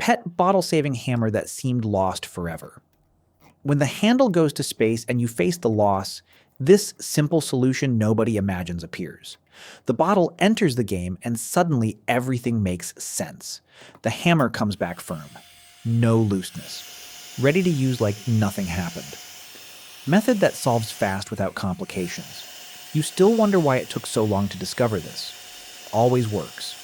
pet bottle-saving hammer that seemed lost forever. When the handle goes to space and you face the loss, this simple solution nobody imagines appears. The bottle enters the game and suddenly everything makes sense. The hammer comes back firm. No looseness. Ready to use like nothing happened. Method that solves fast without complications. You still wonder why it took so long to discover this. Always works.